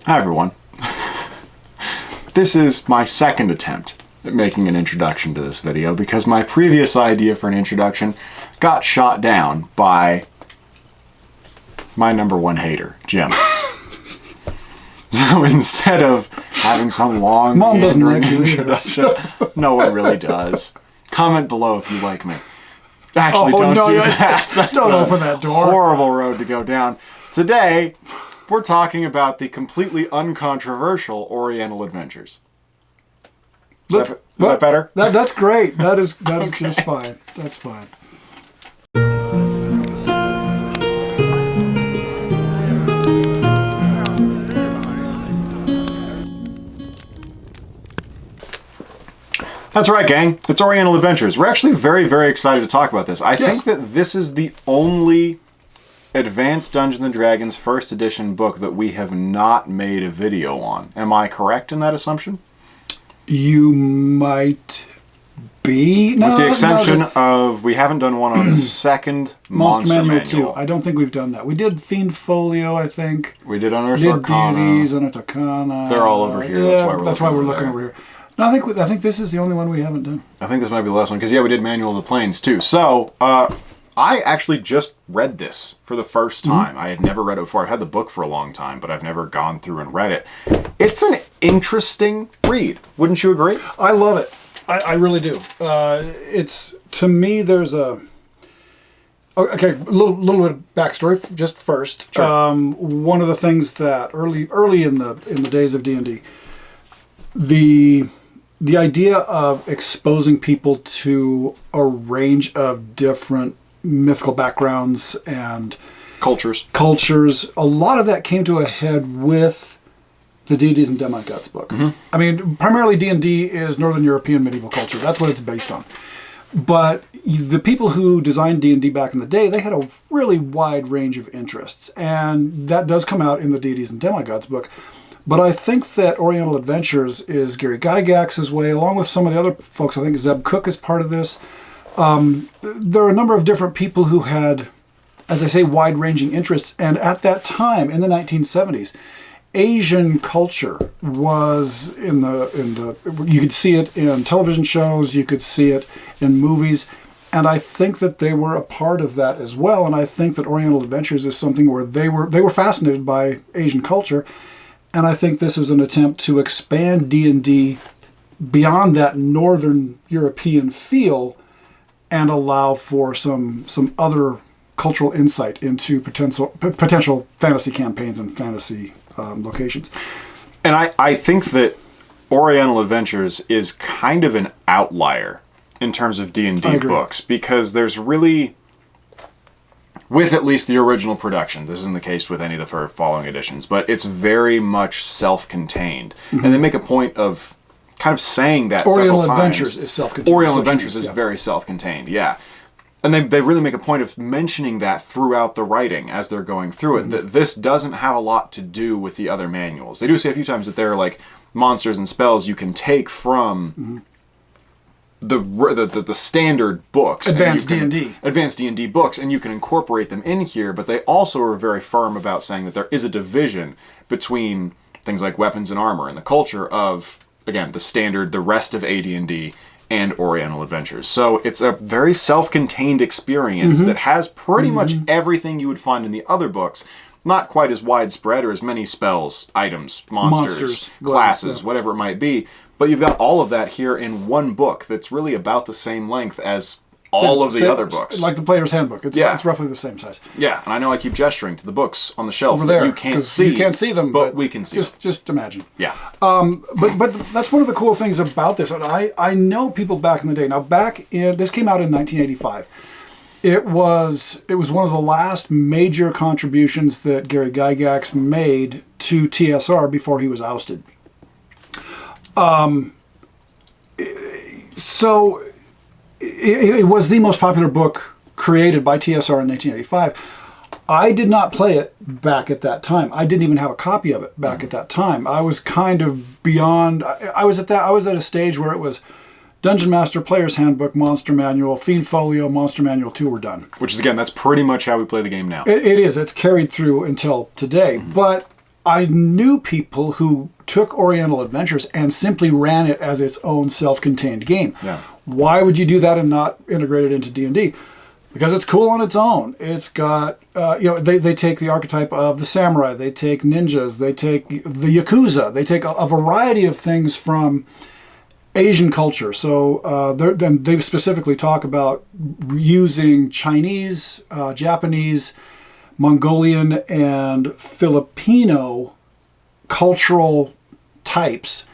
Hi everyone. This is my second attempt at making an introduction to this video because my previous idea for an introduction got shot down by my number one hater, Jim. So instead of having some long Mom doesn't like you introduction, no one really does. Comment below if you like me. Actually, don't do that. That's don't open that door. Horrible road to go down. Today, we're talking about the completely uncontroversial Oriental Adventures. Is that better? That's great. That is just fine. That's fine. That's right, gang. It's Oriental Adventures. We're actually very, very excited to talk about this. I think that this is the only Advanced Dungeons & Dragons First Edition book that we have not made a video on. Am I correct in that assumption? You might be. With the exception of, we haven't done one on the second Monster Manual 2. I don't think we've done that. We did Fiend Folio, I think. We did Unearthed Arcana. Deities, Unearthed Arcana. They're all over here. Yeah, that's why we're looking over here. No, I think this is the only one we haven't done. I think this might be the last one, because, yeah, we did Manual of the Planes, too. So, I actually just read this for the first time. I had never read it before. I've had the book for a long time, but I've never gone through and read it. It's an interesting read. Wouldn't you agree? I love it. I really do. It's, to me, there's a... Okay, a little bit of backstory just first. Sure. One of the things that early in the days of D&D, the idea of exposing people to a range of different mythical backgrounds and cultures, a lot of that came to a head with the Deities and Demigods book. I mean, primarily D&D is Northern European medieval culture. That's what it's based on. But the people who designed D&D back in the day, they had a really wide range of interests. And that does come out in the Deities and Demigods book. But I think that Oriental Adventures is Gary Gygax's way, along with some of the other folks. I think Zeb Cook is part of this. There are a number of different people who had, as I say, wide-ranging interests. And at that time, in the 1970s, Asian culture was in the you could see it in television shows, you could see it in movies. And I think that they were a part of that as well. And I think that Oriental Adventures is something where they were fascinated by Asian culture. And I think this was an attempt to expand D&D beyond that Northern European feel and allow for some other cultural insight into potential fantasy campaigns and fantasy locations. And I think that Oriental Adventures is kind of an outlier in terms of D&D books, because there's really... With at least the original production. This isn't the case with any of the following editions, but it's very much self-contained. And they make a point of kind of saying that Oriental several Adventures times. is self-contained. Oriental Adventures is very self-contained, yeah. And they really make a point of mentioning that throughout the writing as they're going through it, that this doesn't have a lot to do with the other manuals. They do say a few times that there are like monsters and spells you can take from... the standard books, advanced D&D books, and you can incorporate them in here. But they also are very firm about saying that there is a division between things like weapons and armor and the culture of, again, the standard, the rest of AD&D and Oriental Adventures. So it's a very self-contained experience that has pretty much everything you would find in the other books. Not quite as widespread or as many spells, items, monsters, classes, whatever it might be. But you've got all of that here in one book that's really about the same length as all of the other books. Like the Player's Handbook. It's roughly the same size. Yeah, and I know I keep gesturing to the books on the shelf over there. You can't see. You can't see them, but we can see them. Just imagine. Yeah. But that's one of the cool things about this. And I know people back in the day. Now, this came out in 1985. It was one of the last major contributions that Gary Gygax made to TSR before he was ousted. So it was the most popular book created by TSR in 1985. I did not play it back at that time. I didn't even have a copy of it back at that time. I was kind of beyond. I was at a stage where it was Dungeon Master, Player's Handbook, Monster Manual, Fiend Folio, Monster Manual 2 were done. Which is, again, that's pretty much how we play the game now. It is. It's carried through until today. Mm-hmm. But I knew people who took Oriental Adventures and simply ran it as its own self-contained game. Yeah. Why would you do that and not integrate it into D&D? Because it's cool on its own. It's got, they take the archetype of the samurai, they take ninjas, they take the Yakuza, they take a variety of things from Asian culture. So then they specifically talk about using Chinese, Japanese, Mongolian, and Filipino cultural types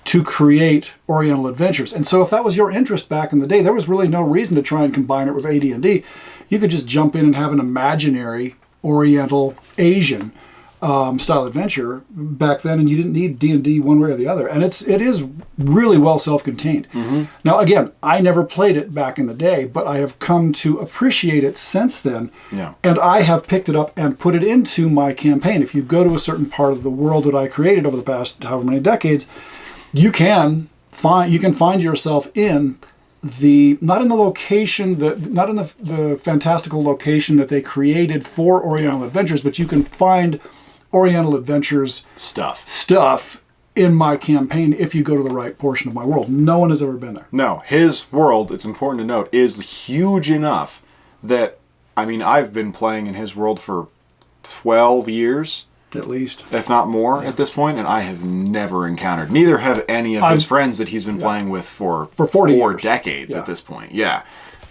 to create Oriental Adventures. And so if that was your interest back in the day, there was really no reason to try and combine it with AD&D. You could just jump in and have an imaginary Oriental Asian style adventure back then, and you didn't need D&D one way or the other. And it is really well self-contained. Mm-hmm. Now, again, I never played it back in the day, but I have come to appreciate it since then. Yeah. And I have picked it up and put it into my campaign. If you go to a certain part of the world that I created over the past however many decades, you can find yourself in not in the fantastical location that they created for Oriental Adventures, but you can find Oriental Adventures stuff in my campaign if you go to the right portion of my world. No one has ever been there. No, his world, it's important to note, is huge enough that, I mean, I've been playing in his world for 12 years. At least. If not more at this point, and I have never encountered, neither have any of his friends that he's been playing with for 4 decades at this point. Yeah.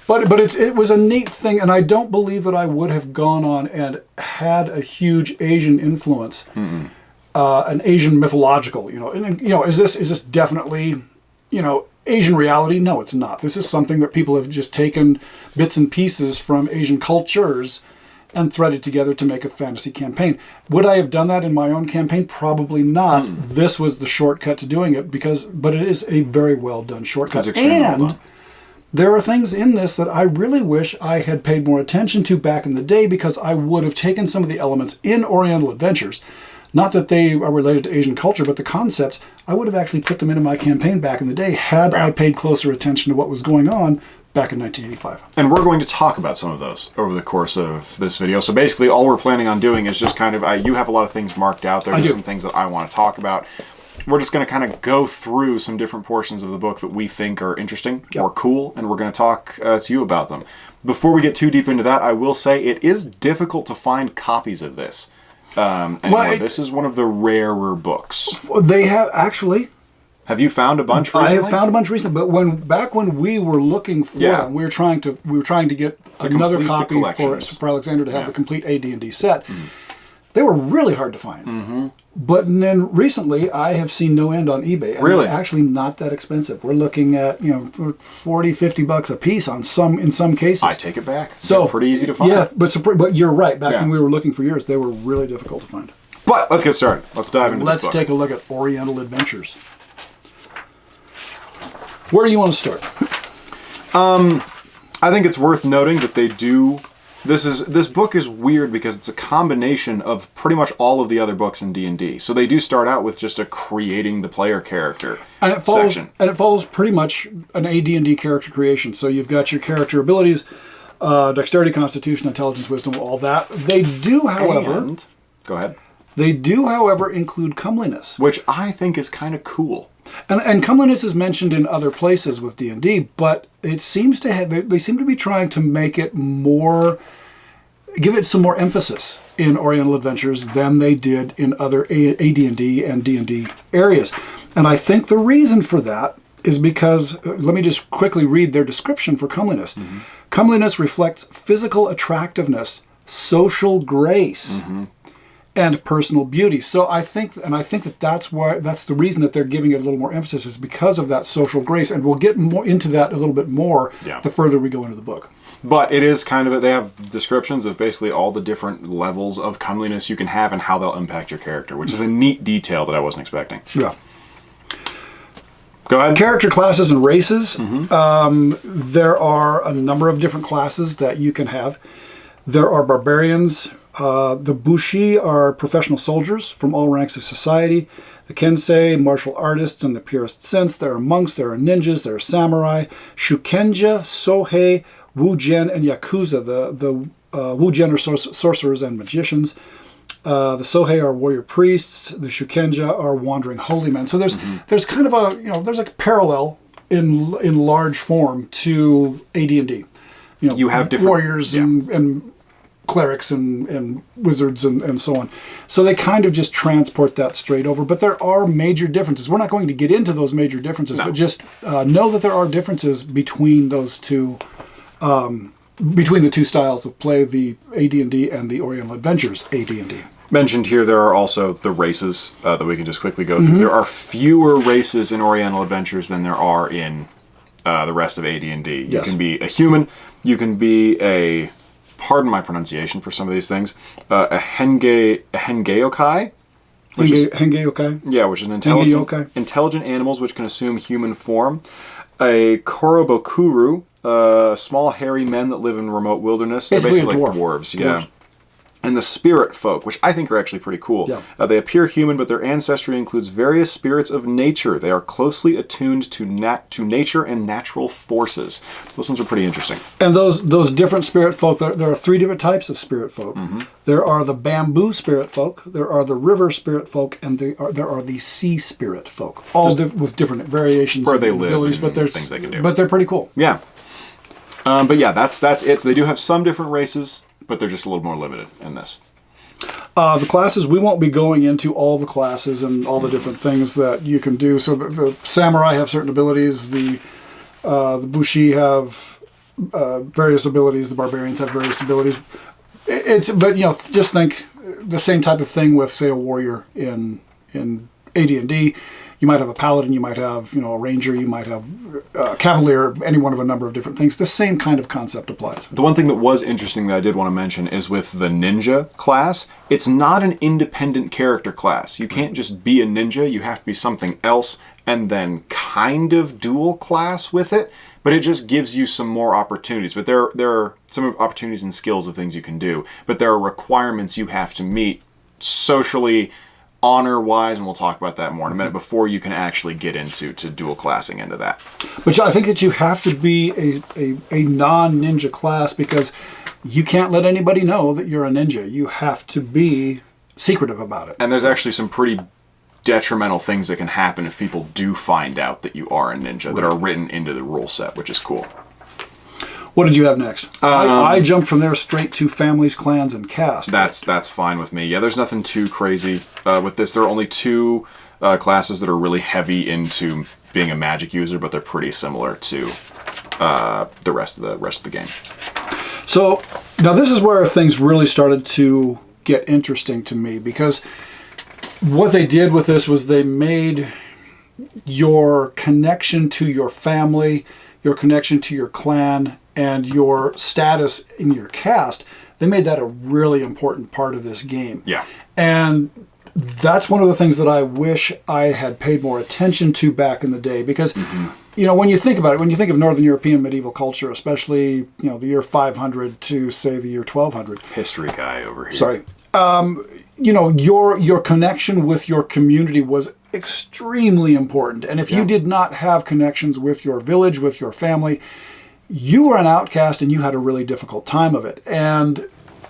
But it was a neat thing, and I don't believe that I would have gone on and had a huge Asian influence, an Asian mythological, is this definitely, Asian reality? No, it's not. This is something that people have just taken bits and pieces from Asian cultures and threaded together to make a fantasy campaign. Would I have done that in my own campaign? Probably not. This was the shortcut to doing it, but it is a very well done shortcut. And there are things in this that I really wish I had paid more attention to back in the day, because I would have taken some of the elements in Oriental Adventures, not that they are related to Asian culture, but the concepts, I would have actually put them into my campaign back in the day had I paid closer attention to what was going on back in 1985. And we're going to talk about some of those over the course of this video. So basically all we're planning on doing is just kind of, you have a lot of things marked out. There are some things that I want to talk about. We're just going to kind of go through some different portions of the book that we think are interesting or cool, and we're going to talk to you about them. Before we get too deep into that, I will say it is difficult to find copies of this. This is one of the rarer books. They have actually... Have you found a bunch recently? I have found a bunch recently, but back when we were looking for them, we were trying to get another copy for Alexander to have the complete AD&D set. They were really hard to find. But then recently, I have seen no end on eBay. And really? They're actually not that expensive. We're looking at $40-$50 a piece in some cases. I take it back. So they're pretty easy to find. Yeah, but you're right. Back when we were looking for yours, they were really difficult to find. But let's get started. Let's dive into this book. Let's take a look at Oriental Adventures. Where do you want to start? I think it's worth noting that they do... This book is weird because it's a combination of pretty much all of the other books in D&D. So they do start out with just a creating the player character section. And it follows pretty much an AD&D character creation. So you've got your character abilities, dexterity, constitution, intelligence, wisdom, all that. They do, however... Go ahead. They do, however, include comeliness. Which I think is kind of cool. And comeliness is mentioned in other places with D&D, but it seems to have, they seem to be trying to make it more, give it some more emphasis in Oriental Adventures than they did in other AD&D and D&D areas. And I think the reason for that is because, let me just quickly read their description for comeliness. Comeliness reflects physical attractiveness, social grace, and personal beauty. So I think that's the reason that they're giving it a little more emphasis, is because of that social grace, and we'll get more into that a little bit more the further we go into the book. But it is kind of, they have descriptions of basically all the different levels of comeliness you can have and how they'll impact your character, which is a neat detail that I wasn't expecting. Yeah. Go ahead. Character classes and races. There are a number of different classes that you can have. There are barbarians. The Bushi are professional soldiers from all ranks of society. The Kensei, martial artists in the purest sense. There are monks, there are ninjas, there are samurai. Shukenja, Sohei, Wujen, and Yakuza. The Wujen are sorcerers and magicians. The Sohei are warrior priests. The Shukenja are wandering holy men. So there's kind of there's a parallel in large form to AD&D. You have different warriors and clerics and wizards and so on. So they kind of just transport that straight over. But there are major differences. We're not going to get into those major differences, but just know that there are differences between those two, between the two styles of play, the AD&D and the Oriental Adventures AD&D. Mentioned here, there are also the races that we can just quickly go through. There are fewer races in Oriental Adventures than there are in the rest of AD&D. You can be a human, you can be a, pardon my pronunciation for some of these things, a Hengeyokai. Hengeyokai? Yeah, which is an intelligent animals which can assume human form. A Korobokuru, small hairy men that live in remote wilderness. They're basically like dwarves. Yeah. And the spirit folk, which I think are actually pretty cool. Yeah. They appear human, but their ancestry includes various spirits of nature. They are closely attuned to nature and natural forces. Those ones are pretty interesting. And those different spirit folk, there are 3 different types of spirit folk. There are the bamboo spirit folk, there are the river spirit folk, and there are the sea spirit folk. All with different variations where and they live abilities, but there's things they can do. But they're pretty cool. Yeah. But yeah, that's it. So they do have some different races, but they're just a little more limited in this. The classes, we won't be going into all the classes and all the different things that you can do. So the samurai have certain abilities, the bushi have various abilities, the barbarians have various abilities. But just think the same type of thing with, say, a warrior in AD&D. You might have a paladin, you might have a ranger, you might have a cavalier, any one of a number of different things. The same kind of concept applies. The one thing that was interesting that I did want to mention is with the ninja class, it's not an independent character class. You can't just be a ninja, you have to be something else and then kind of dual class with it, but it just gives you some more opportunities. But there are some opportunities and skills of things you can do, but there are requirements you have to meet socially, honor-wise, and we'll talk about that more in a minute, before you can actually get into dual classing into that. But I think that you have to be a non-ninja class because you can't let anybody know that you're a ninja. You have to be secretive about it. And there's actually some pretty detrimental things that can happen if people do find out that you are a ninja that are written into the rule set, which is cool. What did you have next? I jumped from there straight to families, clans, and caste. That's fine with me. Yeah, there's nothing too crazy with this. There are only 2 classes that are really heavy into being a magic user, but they're pretty similar to the rest of the game. So now this is where things really started to get interesting to me, because what they did with this was they made your connection to your family, your connection to your clan, and your status in your caste, they made that a really important part of this game. Yeah. And that's one of the things that I wish I had paid more attention to back in the day, because when you think about it, when you think of Northern European medieval culture, especially the year 500 to say the year 1200. History guy over here. Sorry. Your connection with your community was extremely important. And if you did not have connections with your village, with your family, you were an outcast and you had a really difficult time of it. And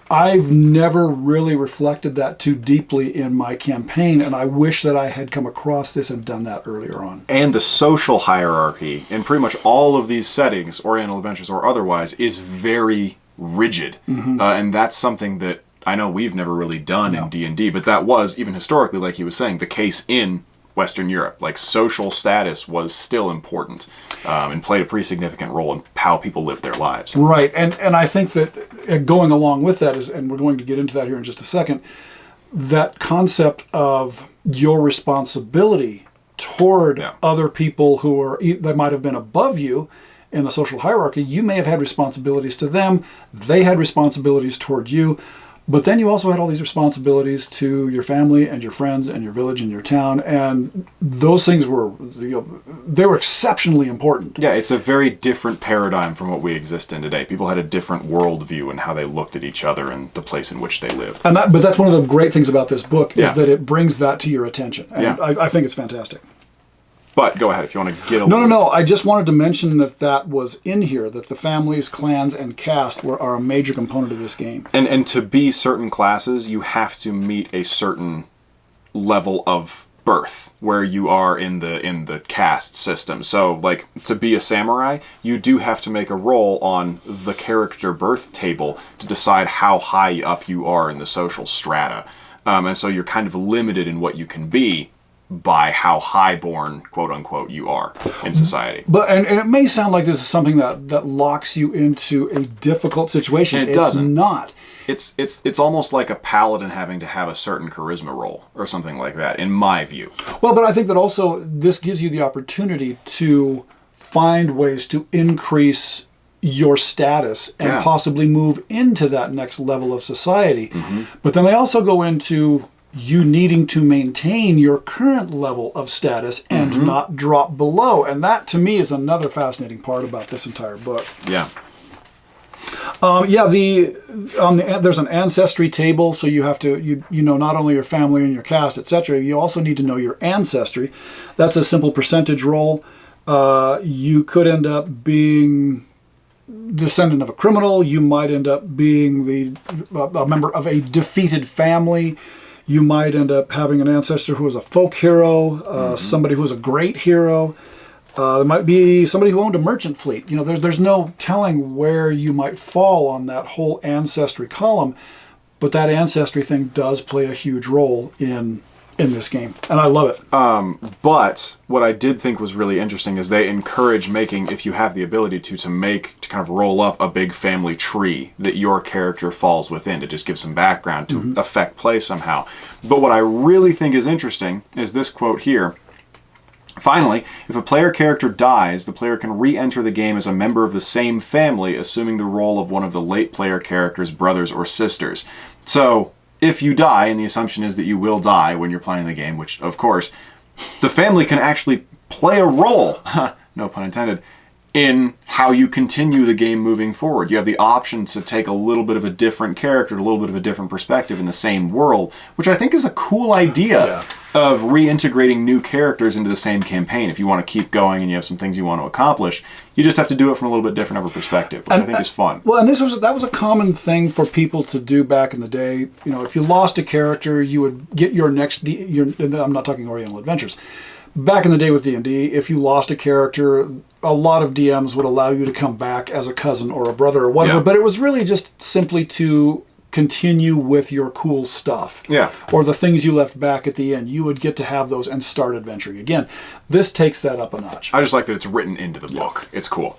I've never really reflected that too deeply in my campaign, and I wish that I had come across this and done that earlier on. And the social hierarchy in pretty much all of these settings, Oriental Adventures or otherwise, is very rigid. And that's something that I know we've never really done in D&D, but that was, even historically, like he was saying, the case in Western Europe. Like, social status was still important and played a pretty significant role in how people lived their lives. Right, and I think that going along with that is, and we're going to get into that here in just a second, that concept of your responsibility toward other people who are that might have been above you in the social hierarchy. You may have had responsibilities to them, they had responsibilities toward you. But then you also had all these responsibilities to your family and your friends and your village and your town, and those things were, they were exceptionally important. Yeah, it's a very different paradigm from what we exist in today. People had a different worldview and how they looked at each other and the place in which they lived. But that's one of the great things about this book is that it brings that to your attention, and I think it's fantastic. But go ahead if you want to get a No. I just wanted to mention that was in here, that the families, clans, and caste are a major component of this game. And to be certain classes, you have to meet a certain level of birth where you are in the caste system. So, like, to be a samurai, you do have to make a roll on the character birth table to decide how high up you are in the social strata. And so you're kind of limited in what you can be by how highborn, quote unquote, you are in society. But and it may sound like this is something that locks you into a difficult situation. And it doesn't. It's not. It's almost like a paladin having to have a certain charisma roll or something like that, in my view. Well, but I think that also this gives you the opportunity to find ways to increase your status and possibly move into that next level of society. Mm-hmm. But then they also go into you needing to maintain your current level of status and not drop below. And that, to me, is another fascinating part about this entire book. Yeah. There's an ancestry table, so you have to, you know, not only your family and your caste, etc. You also need to know your ancestry. That's a simple percentage roll. You could end up being descendant of a criminal. You might end up being a member of a defeated family. You might end up having an ancestor who was a folk hero, somebody who was a great hero. There might be somebody who owned a merchant fleet. You know, there's no telling where you might fall on that whole ancestry column, but that ancestry thing does play a huge role in this game, and I love it. But what I did think was really interesting is they encourage making, if you have the ability to kind of roll up a big family tree that your character falls within to just give some background to affect play somehow. But what I really think is interesting is this quote here. Finally, if a player character dies, the player can re-enter the game as a member of the same family, assuming the role of one of the late player character's brothers or sisters. So, if you die, and the assumption is that you will die when you're playing the game, which, of course, the family can actually play a role, no pun intended, in how you continue the game moving forward. You have the option to take a little bit of a different character, a little bit of a different perspective in the same world, which I think is a cool idea of reintegrating new characters into the same campaign. If you want to keep going and you have some things you want to accomplish, you just have to do it from a little bit different of a perspective, which I think is fun. Well, and that was a common thing for people to do back in the day. You know, if you lost a character, you would get your next... I'm not talking Oriental Adventures. Back in the day with D&D, if you lost a character, a lot of DMs would allow you to come back as a cousin or a brother or whatever, but it was really just simply to continue with your cool stuff. Yeah. Or the things you left back at the end. You would get to have those and start adventuring again. This takes that up a notch. I just like that it's written into the book. It's cool.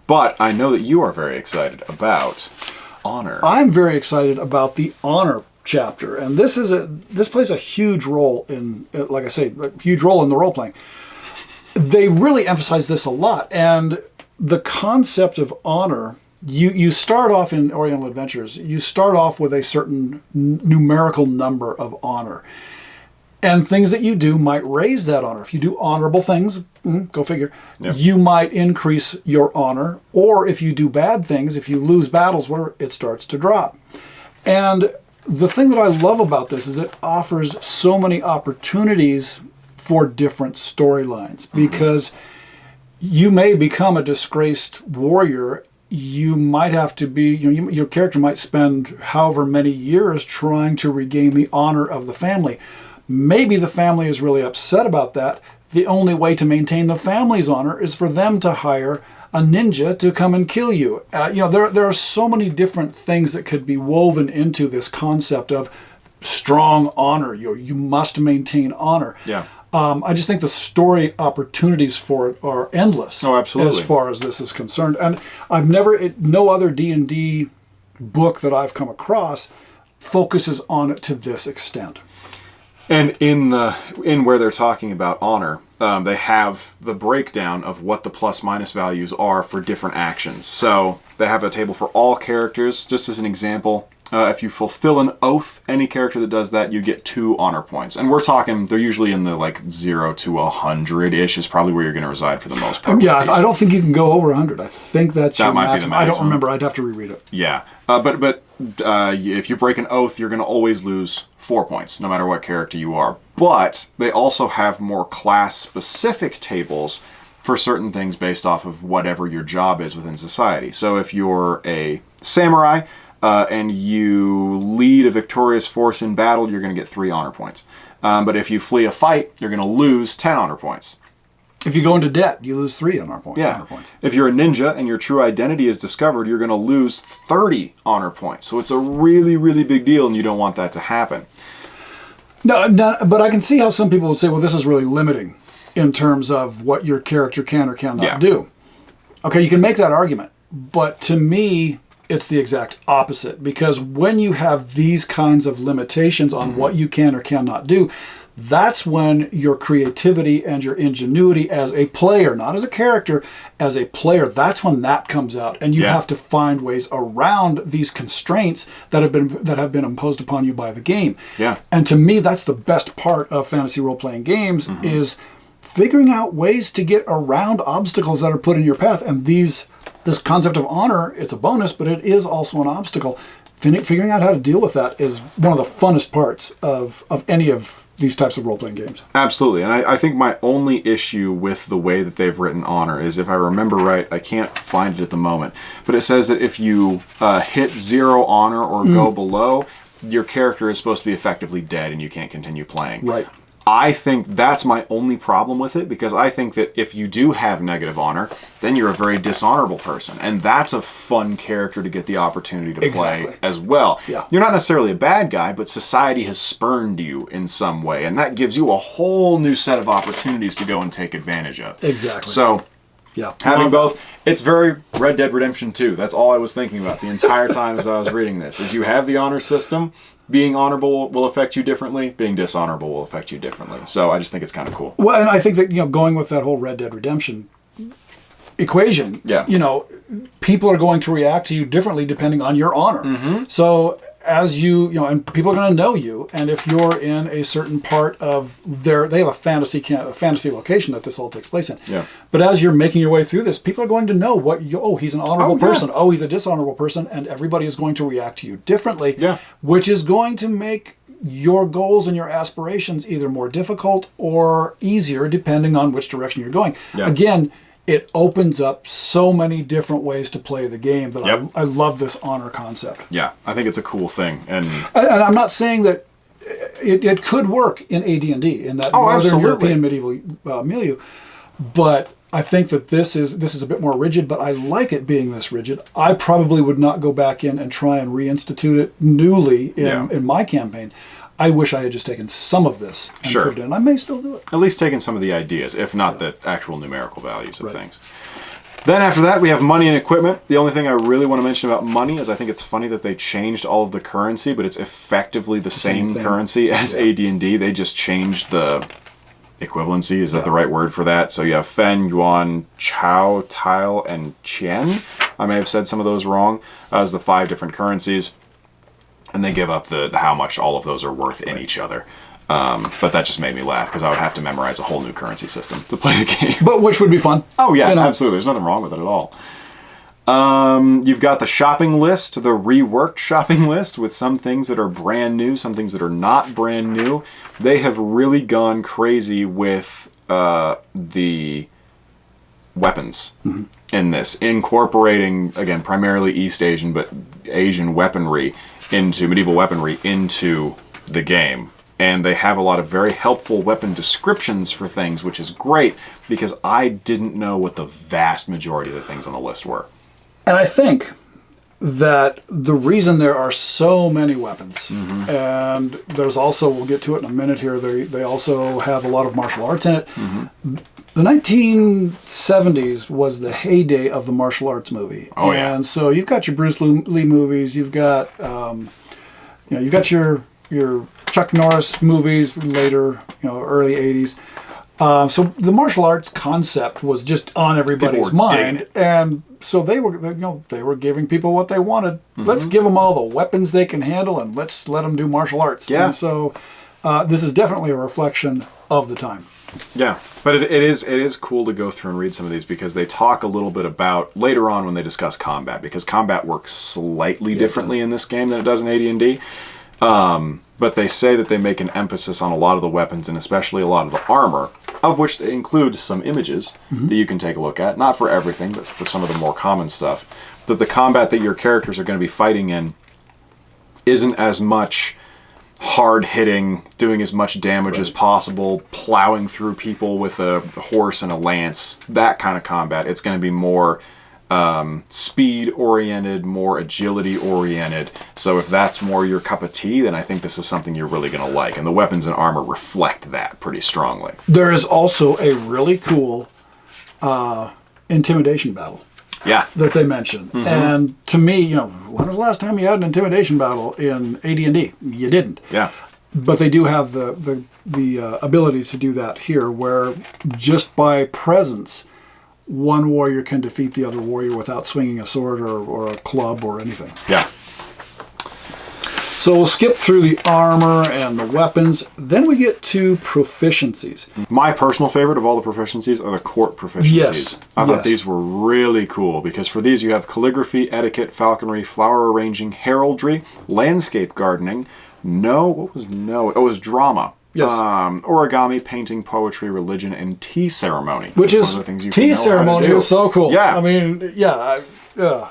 But I know that you are very excited about honor. I'm very excited about the honor chapter, and this plays a huge role in, like I say, a huge role in the role playing. They really emphasize this a lot, and the concept of honor. You start off in Oriental Adventures. You start off with a certain numerical number of honor, and things that you do might raise that honor. If you do honorable things, go figure, you might increase your honor. Or if you do bad things, if you lose battles, whatever, it starts to drop. And the thing that I love about this is it offers so many opportunities for different storylines, because you may become a disgraced warrior. You might have to be, your character might spend however many years trying to regain the honor of the family. Maybe the family is really upset about that. The only way to maintain the family's honor is for them to hire a ninja to come and kill you. There are so many different things that could be woven into this concept of strong honor. You must maintain honor. Yeah. I just think the story opportunities for it are endless. Oh, absolutely. As far as this is concerned. And no other D&D book that I've come across focuses on it to this extent. And in where they're talking about honor, they have the breakdown of what the plus minus values are for different actions. So they have a table for all characters. Just as an example, if you fulfill an oath, any character that does that, you get 2 honor points. And we're talking, they're usually in the like 0 to 100-ish is probably where you're going to reside for the most part. Yeah, I don't think you can go over 100. I think that's your might maximum. Be the maximum. I don't remember. I'd have to reread it. Yeah, but if you break an oath, you're going to always lose 4 points, no matter what character you are. But they also have more class-specific tables for certain things based off of whatever your job is within society. So if you're a samurai and you lead a victorious force in battle, you're going to get 3 honor points. But if you flee a fight, you're going to lose 10 honor points. If you go into debt, you lose 3 honor points. Yeah. Honor points. If you're a ninja and your true identity is discovered, you're going to lose 30 honor points. So it's a really, really big deal, and you don't want that to happen. No, but I can see how some people would say, well, this is really limiting in terms of what your character can or cannot do. Okay, you can make that argument. But to me, it's the exact opposite. Because when you have these kinds of limitations on what you can or cannot do, that's when your creativity and your ingenuity as a player, not as a character, as a player, that's when that comes out. And you have to find ways around these constraints that have been imposed upon you by the game. Yeah. And to me, that's the best part of fantasy role-playing games is figuring out ways to get around obstacles that are put in your path. And this concept of honor, it's a bonus, but it is also an obstacle. Figuring out how to deal with that is one of the funnest parts of any of these types of role-playing games. Absolutely. And I think my only issue with the way that they've written honor is, if I remember right, I can't find it at the moment, but it says that if you hit 0 honor or go below, your character is supposed to be effectively dead and you can't continue playing. Right. I think that's my only problem with it, because I think that if you do have negative honor, then you're a very dishonorable person. And that's a fun character to get the opportunity to play as well. Yeah. You're not necessarily a bad guy, but society has spurned you in some way. And that gives you a whole new set of opportunities to go and take advantage of. Exactly. So, yeah, having both, it's very Red Dead Redemption 2. That's all I was thinking about the entire time as I was reading this, is you have the honor system. Being honorable will affect you differently. Being dishonorable will affect you differently. So I just think it's kind of cool. Well, and I think that, going with that whole Red Dead Redemption equation, people are going to react to you differently depending on your honor. So as and people are going to know you, and if you're in a certain part of they have a fantasy location that this all takes place in. Yeah. But as you're making your way through this, people are going to know he's an honorable person. Oh, he's a dishonorable person, and everybody is going to react to you differently. Yeah. Which is going to make your goals and your aspirations either more difficult or easier depending on which direction you're going. Yeah. Again, it opens up so many different ways to play the game that I love this honor concept. Yeah, I think it's a cool thing. And I'm not saying that it could work in AD&D, in that Northern European medieval milieu, but I think that this is a bit more rigid, but I like it being this rigid. I probably would not go back in and try and reinstitute it newly in my campaign. I wish I had just taken some of this and put it in. I may still do it. At least taken some of the ideas, if not the actual numerical values of things. Then after that, we have money and equipment. The only thing I really want to mention about money is I think it's funny that they changed all of the currency, but it's effectively the same currency as AD&D. They just changed the equivalency. Is that the right word for that? So you have Fen, Yuan, Chao, Tile, and Qian. I may have said some of those wrong as the 5 different currencies. And they give up the how much all of those are worth in each other. But that just made me laugh, because I would have to memorize a whole new currency system to play the game. But which would be fun. Oh, yeah, absolutely. There's nothing wrong with it at all. You've got the shopping list, the reworked shopping list, with some things that are brand new, some things that are not brand new. They have really gone crazy with the weapons in this, incorporating, again, primarily East Asian, but Asian weaponry medieval weaponry into the game. And they have a lot of very helpful weapon descriptions for things, which is great, because I didn't know what the vast majority of the things on the list were. And I think that the reason there are so many weapons, and there's also, we'll get to it in a minute here, they also have a lot of martial arts in it. The 1970s was the heyday of the martial arts movie. Oh, yeah. And so you've got your Bruce Lee movies, you've got you've got your Chuck Norris movies later, early 80s. So the martial arts concept was just on everybody's mind, and So they were giving people what they wanted. Let's give them all the weapons they can handle, and let's let them do martial arts. Yeah. And so this is definitely a reflection of the time. Yeah, but it is cool to go through and read some of these because they talk a little bit about later on when they discuss combat, because combat works slightly differently in this game than it does in AD&D. But they say that they make an emphasis on a lot of the weapons and especially a lot of the armor, of which they include some images that you can take a look at. Not for everything, but for some of the more common stuff. That the combat that your characters are going to be fighting in isn't as much hard-hitting, doing as much damage as possible, plowing through people with a horse and a lance, that kind of combat. It's going to be more speed-oriented, more agility-oriented. So if that's more your cup of tea, then I think this is something you're really going to like. And the weapons and armor reflect that pretty strongly. There is also a really cool intimidation battle. Yeah. That they mention. And to me, when was the last time you had an intimidation battle in AD&D? You didn't. Yeah. But they do have the ability to do that here, where just by presence, one warrior can defeat the other warrior without swinging a sword or a club or anything. Yeah. So we'll skip through the armor and the weapons. Then we get to proficiencies. My personal favorite of all the proficiencies are the court proficiencies. Yes. I thought these were really cool because for these you have calligraphy, etiquette, falconry, flower arranging, heraldry, landscape gardening. It was drama. Yes. Origami, painting, poetry, religion, and tea ceremony. Which is, one of the things you tea ceremony is so cool. Yeah. I mean, yeah.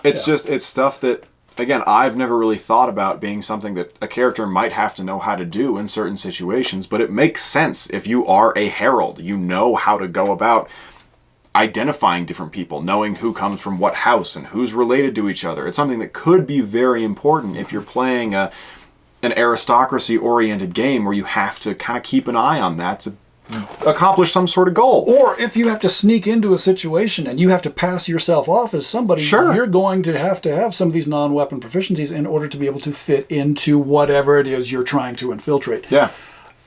It's stuff that, again, I've never really thought about being something that a character might have to know how to do in certain situations, but it makes sense. If you are a herald, you know how to go about identifying different people, knowing who comes from what house and who's related to each other. It's something that could be very important if you're playing an aristocracy-oriented game where you have to kind of keep an eye on that to accomplish some sort of goal. Or if you have to sneak into a situation and you have to pass yourself off as somebody, you're going to have some of these non-weapon proficiencies in order to be able to fit into whatever it is you're trying to infiltrate. Yeah.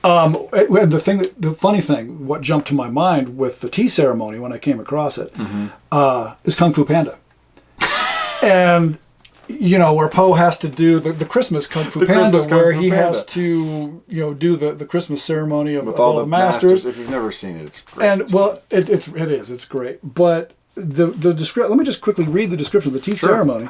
The funny thing, what jumped to my mind with the tea ceremony when I came across it, is Kung Fu Panda. And where Poe has to do the Christmas Kung Fu Panda, where he has to, do the Christmas ceremony with all the masters. If you've never seen it, it's great. And it's great. But let me just quickly read the description of the tea ceremony.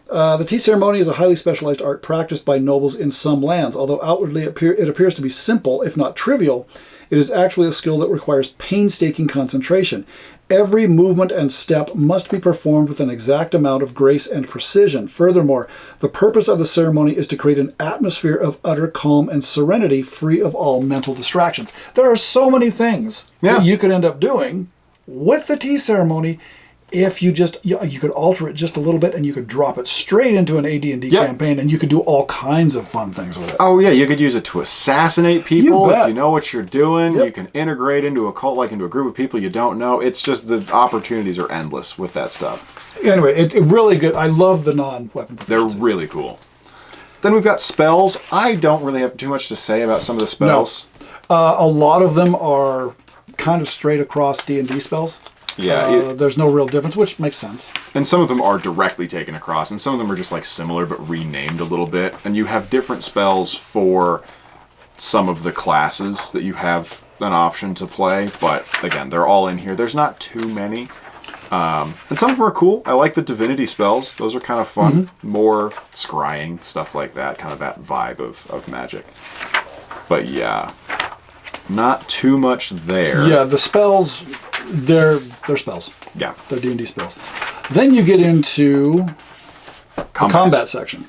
The tea ceremony is a highly specialized art practiced by nobles in some lands. Although outwardly it appears to be simple, if not trivial, it is actually a skill that requires painstaking concentration. Every movement and step must be performed with an exact amount of grace and precision. Furthermore, the purpose of the ceremony is to create an atmosphere of utter calm and serenity, free of all mental distractions. There are so many things that you could end up doing with the tea ceremony if you could alter it just a little bit and you could drop it straight into an AD&D campaign and you could do all kinds of fun things with it. Oh yeah, you could use it to assassinate people if you know what you're doing. You can integrate into a cult, like into a group of people you don't know. It's just the opportunities are endless with that stuff. Anyway, it really good. I love the non-weapon proficiencies. They're really cool. Then we've got spells. I don't really have too much to say about some of the spells. No. A lot of them are kind of straight across D&D spells. Yeah, there's no real difference, which makes sense. And some of them are directly taken across, and some of them are just like similar but renamed a little bit. And you have different spells for some of the classes that you have an option to play. But again, they're all in here. There's not too many. And some of them are cool. I like the divinity spells. Those are kind of fun. More scrying, stuff like that. Kind of that vibe of magic. But yeah, not too much there. Yeah, the spells... They're spells. Yeah. They're D&D spells. Then you get into the combat section.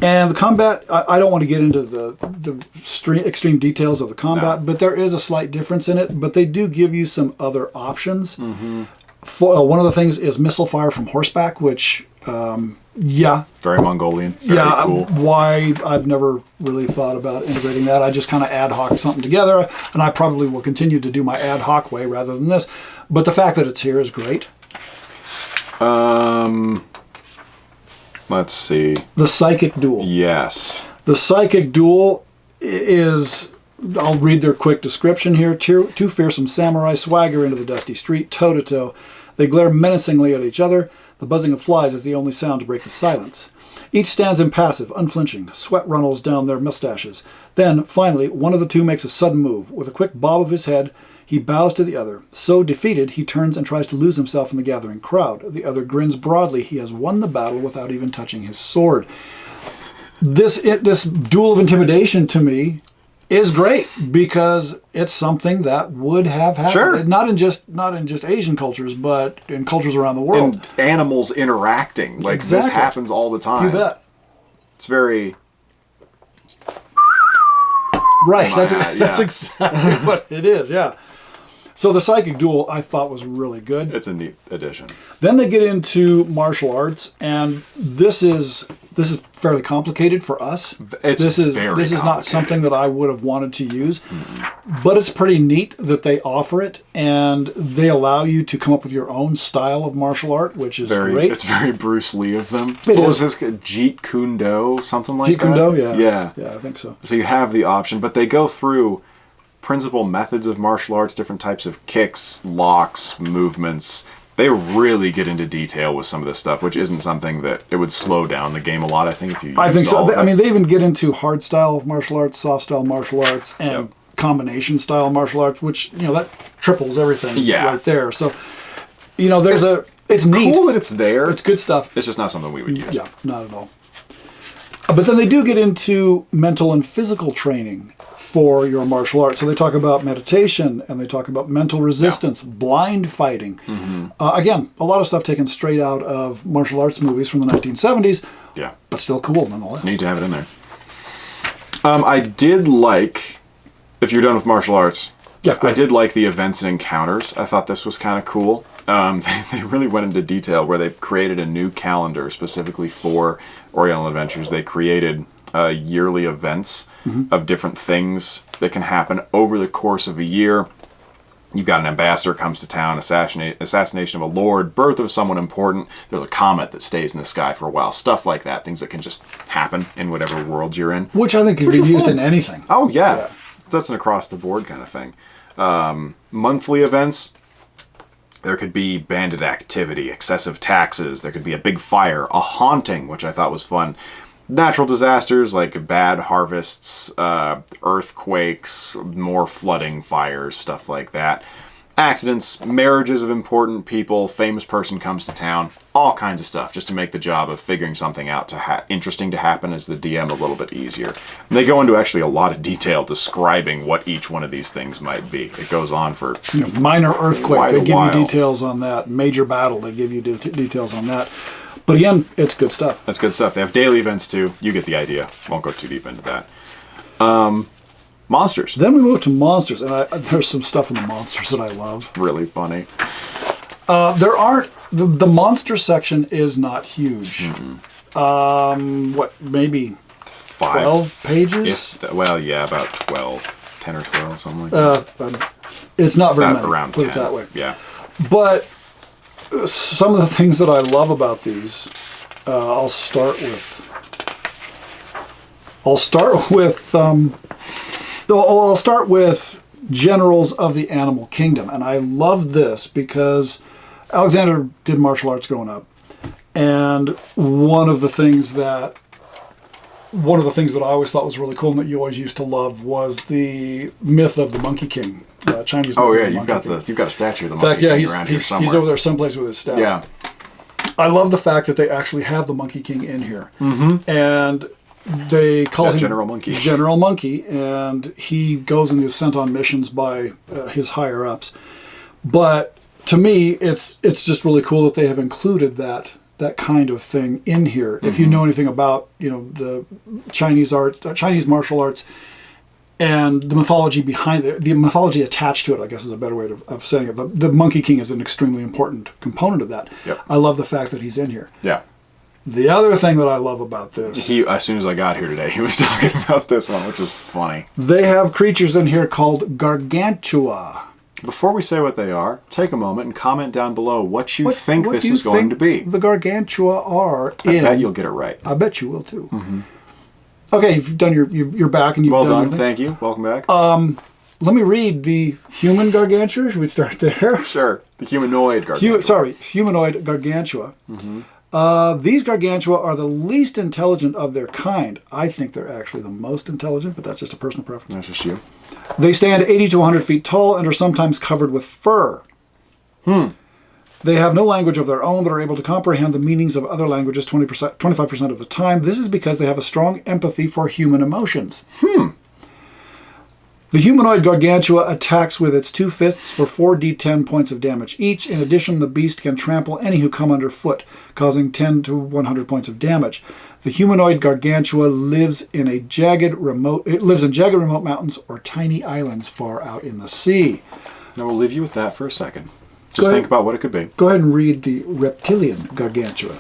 And the combat, I don't want to get into the extreme details of the combat, but there is a slight difference in it. But they do give you some other options. One of the things is missile fire from horseback, which, very Mongolian. Very cool. Why I've never really thought about integrating that. I just kind of ad hoc something together, and I probably will continue to do my ad hoc way rather than this. But the fact that it's here is great. Let's see. The psychic duel. Yes. The psychic duel is... I'll read their quick description here. Two fearsome samurai swagger into the dusty street, toe-to-toe. They glare menacingly at each other. The buzzing of flies is the only sound to break the silence. Each stands impassive, unflinching. Sweat runnels down their mustaches. Then, finally, one of the two makes a sudden move. With a quick bob of his head, he bows to the other. So defeated, he turns and tries to lose himself in the gathering crowd. The other grins broadly. He has won the battle without even touching his sword. This duel of intimidation, to me, is great because it's something that would have happened. Sure. Not in just Asian cultures, but in cultures around the world. And animals interacting. Like, Exactly. this happens all the time. You bet. It's very... Right. Yeah. That's exactly what it is, yeah. So the psychic duel I thought was really good. It's a neat addition. Then they get into martial arts, and this is fairly complicated for us. This is not something that I would have wanted to use, but it's pretty neat that they offer it, and they allow you to come up with your own style of martial art, which is great. It's very Bruce Lee of them. It What is. was this? Jeet Kune Do, something like that? Jeet Kune Do, yeah. Yeah. Yeah, I think so. So you have the option, but they go through principal methods of martial arts, different types of kicks, locks, movements. They really get into detail with some of this stuff, which isn't something that it would slow down the game a lot, I think, if you I think use so. all of I it. mean, they even get into hard style martial arts, soft style martial arts, and combination style martial arts, which, that triples everything right there. So, it's neat. Cool that it's there. It's good stuff. It's just not something we would use. Yeah, not at all. But then they do get into mental and physical training for your martial arts. So they talk about meditation, and they talk about mental resistance, blind fighting. Again, a lot of stuff taken straight out of martial arts movies from the 1970s. Yeah. But still cool nonetheless. It's neat to have it in there. I did like, if you're done with martial arts, I did like the events and encounters. I thought this was kind of cool. They really went into detail where they created a new calendar specifically for Oriental Adventures. They created yearly events of different things that can happen over the course of a year. You've got an ambassador comes to town, assassination of a lord, birth of someone important, there's a comet that stays in the sky for a while, stuff like that, things that can just happen in whatever world you're in. Which I think could be used in anything. Oh, yeah. That's an across-the-board kind of thing. Monthly events, there could be bandit activity, excessive taxes, there could be a big fire, a haunting, which I thought was fun. Natural disasters like bad harvests, earthquakes, more flooding, fires, stuff like that. Accidents, marriages of important people, famous person comes to town, all kinds of stuff just to make the job of figuring something out interesting to happen as the DM a little bit easier. And they go into actually a lot of detail describing what each one of these things might be. It goes on for minor earthquake, quite they a give while. you details on that. Major battle, they give you details on that. But again, it's good stuff. That's good stuff. They have daily events too. You get the idea. Won't go too deep into that. Monsters. Then we move to monsters, and there's some stuff in the monsters that I love. Really funny. There aren't... The monster section is not huge. Maybe 12 pages? About 12. 10 or 12, something like that. It's not very About many, around put 10. it that way. Yeah. But some of the things that I love about these, I'll start with generals of the animal kingdom, and I love this because Alexander did martial arts growing up, and one of the things that I always thought was really cool and that you always used to love was the myth of the Monkey King, Chinese. Oh myth yeah, of the you've Monkey got King. a statue of the In fact, Monkey yeah, King around here somewhere. he's over there someplace with his staff. Yeah. I love the fact that they actually have the Monkey King in here, and they call him General Monkey. General Monkey, and he goes and is sent on missions by his higher ups. But to me, it's just really cool that they have included that kind of thing in here. If you know anything about the Chinese martial arts, and the mythology behind it, the mythology attached to it, I guess is a better way of saying it. The Monkey King is an extremely important component of that. Yep. I love the fact that he's in here. Yeah. The other thing that I love about this... As soon as I got here today, he was talking about this one, which is funny. They have creatures in here called Gargantua. Before we say what they are, take a moment and comment down below what you think this is going to be. The Gargantua are I bet you'll get it right. I bet you will too. Okay, you've done your back and you've Well done done. everything. Thank you. Welcome back. let me read the human gargantua. Should we start there? Sure. The humanoid gargantua. Humanoid gargantua. These gargantua are the least intelligent of their kind. I think they're actually the most intelligent, but that's just a personal preference. That's just you. They stand 80 to 100 feet tall and are sometimes covered with fur. They have no language of their own, but are able to comprehend the meanings of other languages 25% of the time. This is because they have a strong empathy for human emotions. The humanoid gargantua attacks with its 2 fists for 4d10 points of damage each. In addition, the beast can trample any who come underfoot, causing 10 to 100 points of damage. The humanoid gargantua lives in jagged remote mountains or tiny islands far out in the sea. Now we'll leave you with that for a second. Just think about what it could be. Go ahead and read the reptilian gargantua.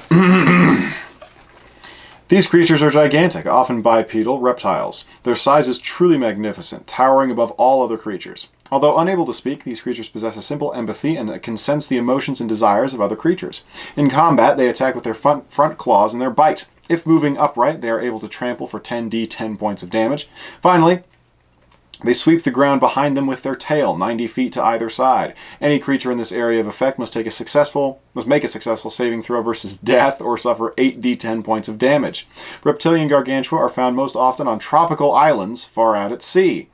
These creatures are gigantic, often bipedal reptiles. Their size is truly magnificent, towering above all other creatures. Although unable to speak, these creatures possess a simple empathy and can sense the emotions and desires of other creatures. In combat, they attack with their front claws and their bite. If moving upright, they are able to trample for 10d10 points of damage. Finally, they sweep the ground behind them with their tail, 90 feet to either side. Any creature in this area of effect must make a successful saving throw versus death or suffer 8d10 points of damage. Reptilian gargantua are found most often on tropical islands far out at sea.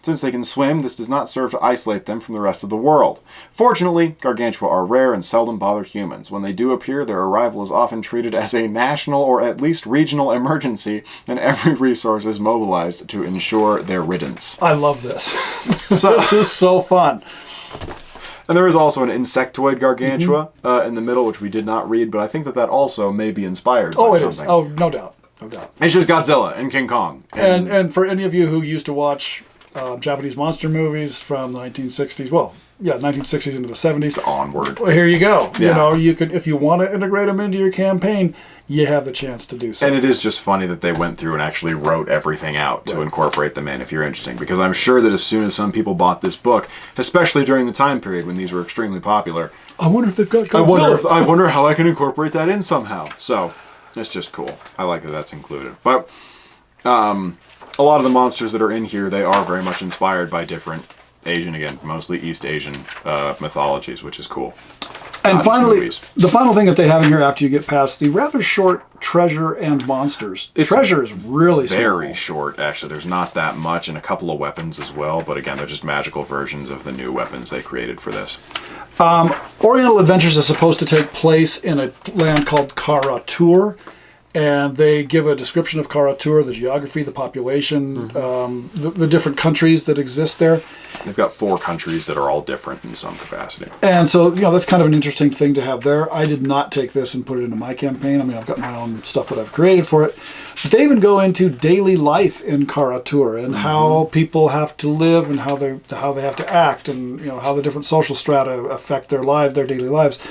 Since they can swim, this does not serve to isolate them from the rest of the world. Fortunately, gargantua are rare and seldom bother humans. When they do appear, their arrival is often treated as a national or at least regional emergency, and every resource is mobilized to ensure their riddance. I love this. This is so fun. And there is also an insectoid gargantua in the middle, which we did not read, but I think that also may be inspired by something. Oh, no doubt. No doubt. It's just Godzilla and King Kong. And for any of you who used to watch Japanese monster movies from the 1960s, 1960s into the 70s. Onward. Well, here you go. Yeah. You could, if you want to integrate them into your campaign, you have the chance to do so. And it is just funny that they went through and actually wrote everything out to incorporate them in, if you're interested. Because I'm sure that as soon as some people bought this book, especially during the time period when these were extremely popular, I wonder if they've got Godzilla. I wonder how I can incorporate that in somehow. So, it's just cool. I like that that's included. But, a lot of the monsters that are in here, they are very much inspired by different Asian, again, mostly East Asian mythologies, which is cool. And finally, the final thing that they have in here after you get past the rather short treasure and monsters. Treasure is really very short, actually. There's not that much, and a couple of weapons as well, but again, they're just magical versions of the new weapons they created for this. Oriental Adventures is supposed to take place in a land called Karatur. And they give a description of Karatur, the geography, the population, the different countries that exist there. They've got 4 countries that are all different in some capacity. And so, that's kind of an interesting thing to have there. I did not take this and put it into my campaign. I mean, I've got my own stuff that I've created for it. But they even go into daily life in Karatur and how people have to live and how they have to act and, how the different social strata affect their daily lives.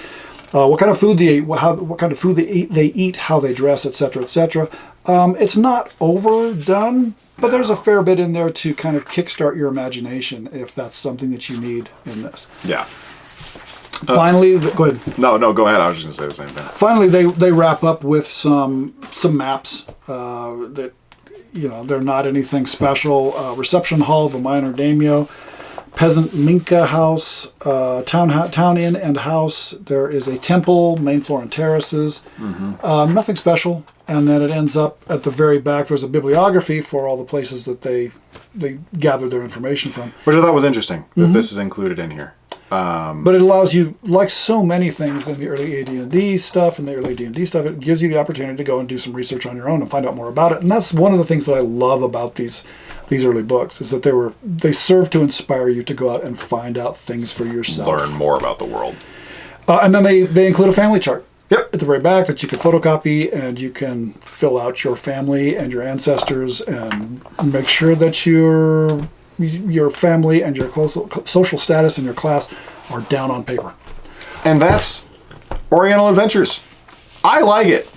What kind of food they eat, what kind of food they eat, how they dress, etc., etc. It's not overdone, but there's a fair bit in there to kind of kickstart your imagination if that's something that you need in this. Yeah. Finally, go ahead. No, go ahead. I was just going to say the same thing. Finally, they wrap up with some maps that, they're not anything special. Reception hall of a minor daimyo. Peasant Minka house, town inn and house. There is a temple, main floor and terraces. Nothing special. And then it ends up at the very back. There's a bibliography for all the places that they gathered their information from. Which I thought was interesting that this is included in here. But it allows you, like so many things in the early AD&D stuff and the early D&D stuff, it gives you the opportunity to go and do some research on your own and find out more about it. And that's one of the things that I love about these early books, is that they serve to inspire you to go out and find out things for yourself. Learn more about the world. And then they include a family chart. Yep. At the very back that you can photocopy, and you can fill out your family and your ancestors and make sure that your family and your social status and your class are down on paper. And that's Oriental Adventures. I like it.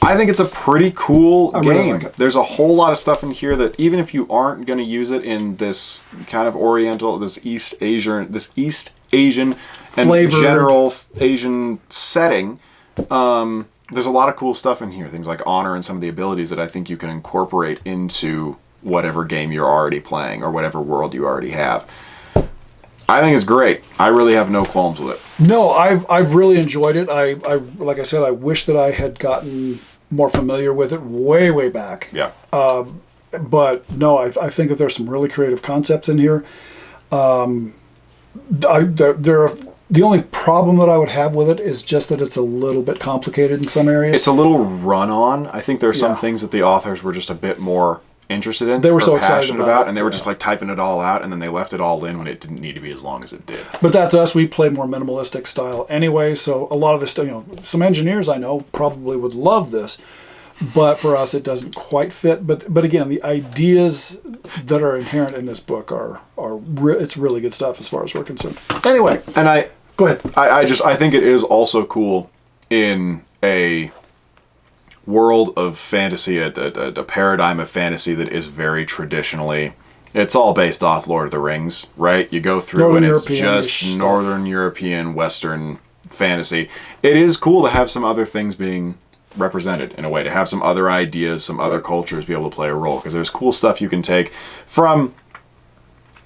I think it's a pretty cool game. Really like it. There's a whole lot of stuff in here that even if you aren't going to use it in this kind of Oriental, this East Asian and Flavored. General Asian setting, there's a lot of cool stuff in here. Things like honor and some of the abilities that I think you can incorporate into whatever game you're already playing or whatever world you already have. I think it's great. I really have no qualms with it. No, I've really enjoyed it. I like I said, I wish that I had gotten more familiar with it way back. Yeah. But no, I think that there's some really creative concepts in here. The only problem that I would have with it is just that it's a little bit complicated in some areas. It's a little run-on. I think there are some things that the authors were just a bit more interested in. They were so passionate excited about it, and they were just like typing it all out, and then they left it all in when it didn't need to be as long as it did. But that's us. We play more minimalistic style anyway, so a lot of this stuff, some engineers I know probably would love this, but for us it doesn't quite fit. But again, the ideas that are inherent in this book it's really good stuff as far as we're concerned. Anyway, And go ahead. I think it is also cool in a world of fantasy, a paradigm of fantasy that is very traditionally, it's all based off Lord of the Rings, right? You go through Northern and it's European-ish just stuff. Northern European, Western fantasy. It is cool to have some other things being represented in a way, to have some other ideas, some other cultures be able to play a role, because there's cool stuff you can take from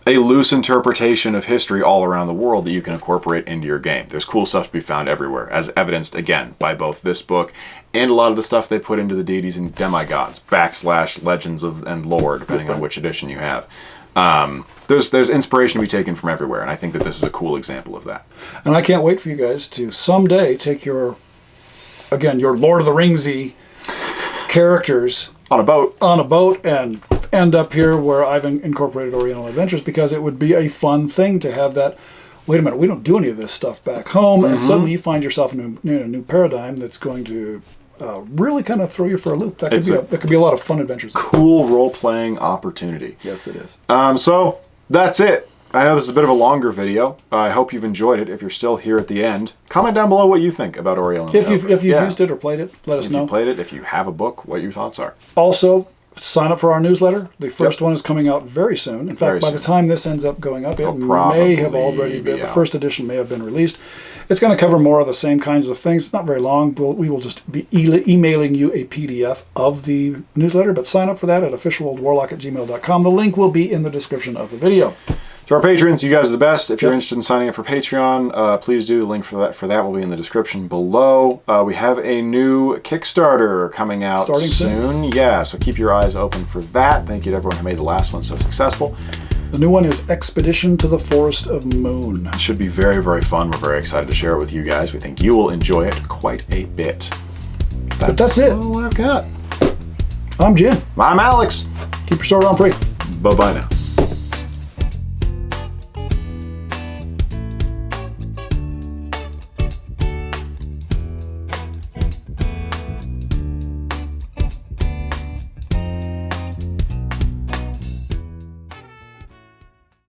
a loose interpretation of history all around the world that you can incorporate into your game. There's cool stuff to be found everywhere, as evidenced, again, by both this book and a lot of the stuff they put into the deities and demigods, / legends of and lore, depending on which edition you have. There's inspiration to be taken from everywhere, and I think that this is a cool example of that. And I can't wait for you guys to someday take your Lord of the Ringsy characters On a boat and end up here where I've incorporated Oriental Adventures, because it would be a fun thing to have that. Wait a minute, we don't do any of this stuff back home, and suddenly you find yourself in a new paradigm that's going to really kind of throw you for a loop. That could be a lot of fun adventures. cool role-playing opportunity. Yes, it is. So that's it. I know this is a bit of a longer video. I hope you've enjoyed it. If you're still here at the end, comment down below what you think about Oriental. If you've used it or played it, let us know. If you played it, if you have a book, what your thoughts are. Also, sign up for our newsletter. The first one is coming out very soon. In fact, by the time this ends up going up, it may have already been. The first edition may have been released. It's going to cover more of the same kinds of things. It's not very long. We will just be emailing you a PDF of the newsletter, but sign up for that at officialoldwarlock@gmail.com. The link will be in the description of the video. To our patrons, you guys are the best. If you're interested in signing up for Patreon, please do. The link for that will be in the description below. We have a new Kickstarter coming out Starting soon. Yeah, so keep your eyes open for that. Thank you to everyone who made the last one so successful. The new one is Expedition to the Forest of Moon. It should be very, very fun. We're very excited to share it with you guys. We think you will enjoy it quite a bit. But that's it. All I've got. I'm Jim. I'm Alex. Keep your sword on free. Bye-bye now.